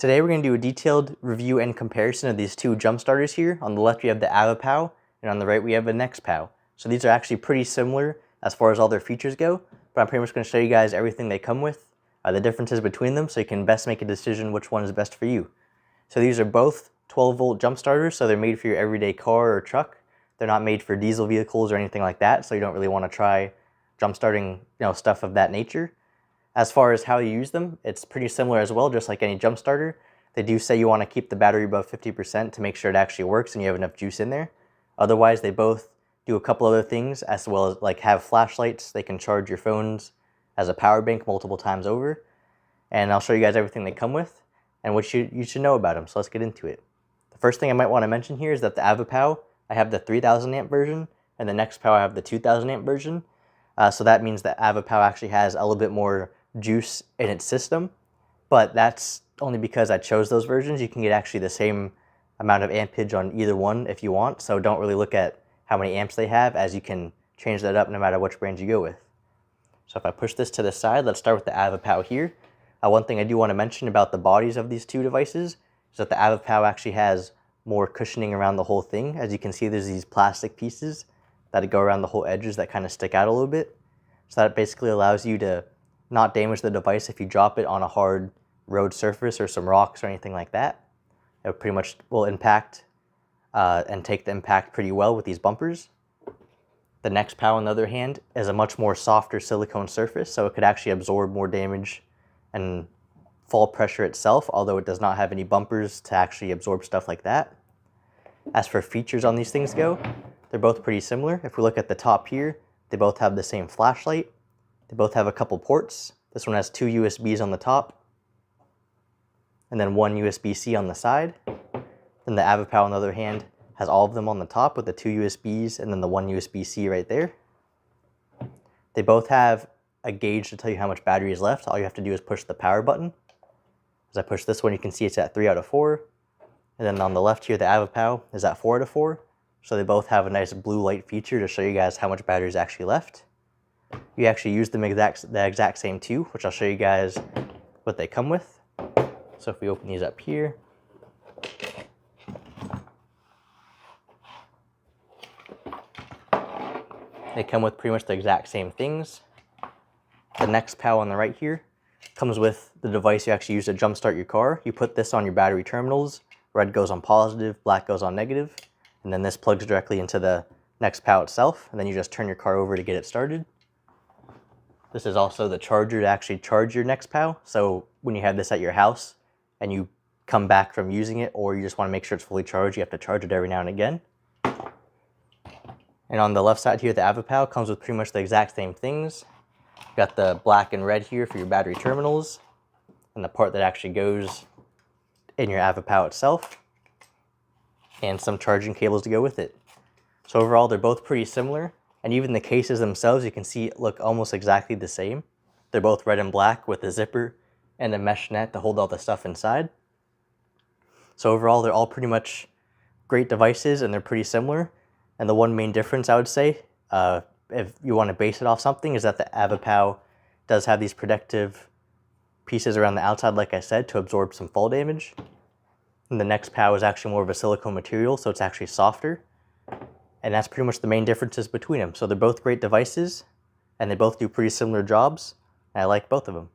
Today we're going to do a detailed review and comparison of these two jump starters here. On the left we have the Avapow, and on the right we have the Nexpow. So these are actually pretty similar as far as all their features go, but I'm pretty much going to show you guys everything they come with, the differences between them, so you can best make a decision which one is best for you. So these are both 12-volt jump starters, so they're made for your everyday car or truck. They're not made for diesel vehicles or anything like that, so you don't really want to try jump starting, stuff of that nature. As far as how you use them, it's pretty similar as well, just like any jump starter. They do say you want to keep the battery above 50% to make sure it actually works and you have enough juice in there. Otherwise, they both do a couple other things, as well as like have flashlights. They can charge your phones as a power bank multiple times over. And I'll show you guys everything they come with and what you should know about them. So let's get into it. The first thing I might want to mention here is that the Avapow, I have the 3000 amp version, and the Nexpow I have the 2000 amp version. So that means that Avapow actually has a little bit more juice in its system, but that's only because I chose those versions. You can get actually the same amount of ampage on either one if you want, so don't really look at how many amps they have, as you can change that up no matter which brand you go with. So if I push this to the side, let's start with the Avapow here. One thing I do want to mention about the bodies of these two devices is that the Avapow actually has more cushioning around the whole thing. As you can see, there's these plastic pieces that go around the whole edges that kind of stick out a little bit. So that basically allows you to not damage the device if you drop it on a hard road surface or some rocks or anything like that. It pretty much will impact and take the impact pretty well with these bumpers. The Nexpow, on the other hand, is a much more softer silicone surface, so it could actually absorb more damage and fall pressure itself, although it does not have any bumpers to actually absorb stuff like that. As for features on these things go, they're both pretty similar. If we look at the top here, they both have the same flashlight. They both have a couple ports. This one has two USBs on the top, and then one USB-C on the side. Then the Avapow, on the other hand, has all of them on the top with the two USBs and then the one USB-C right there. They both have a gauge to tell you how much battery is left. All you have to do is push the power button. As I push this one, you can see it's at 3 out of 4. And then on the left here, the Avapow is at 4 out of 4. So they both have a nice blue light feature to show you guys how much battery is actually left. You actually use them the exact same too, which I'll show you guys what they come with. So if we open these up here, they come with pretty much the exact same things. The Nexpow on the right here comes with the device you actually use to jumpstart your car. You put this on your battery terminals. Red goes on positive, black goes on negative, and then this plugs directly into the Nexpow itself, and then you just turn your car over to get it started. This is also the charger to actually charge your Nexpow. So when you have this at your house and you come back from using it, or you just want to make sure it's fully charged, you have to charge it every now and again. And on the left side here, the Avapow comes with pretty much the exact same things. You've got the black and red here for your battery terminals, and the part that actually goes in your Avapow itself, and some charging cables to go with it. So overall, they're both pretty similar. And even the cases themselves, you can see look almost exactly the same. They're both red and black with a zipper and a mesh net to hold all the stuff inside. So overall, they're all pretty much great devices and they're pretty similar. And the one main difference I would say, if you want to base it off something, is that the Avapow does have these protective pieces around the outside, like I said, to absorb some fall damage. And the Nexpow is actually more of a silicone material, so it's actually softer. And that's pretty much the main differences between them. So they're both great devices, and they both do pretty similar jobs, and I like both of them.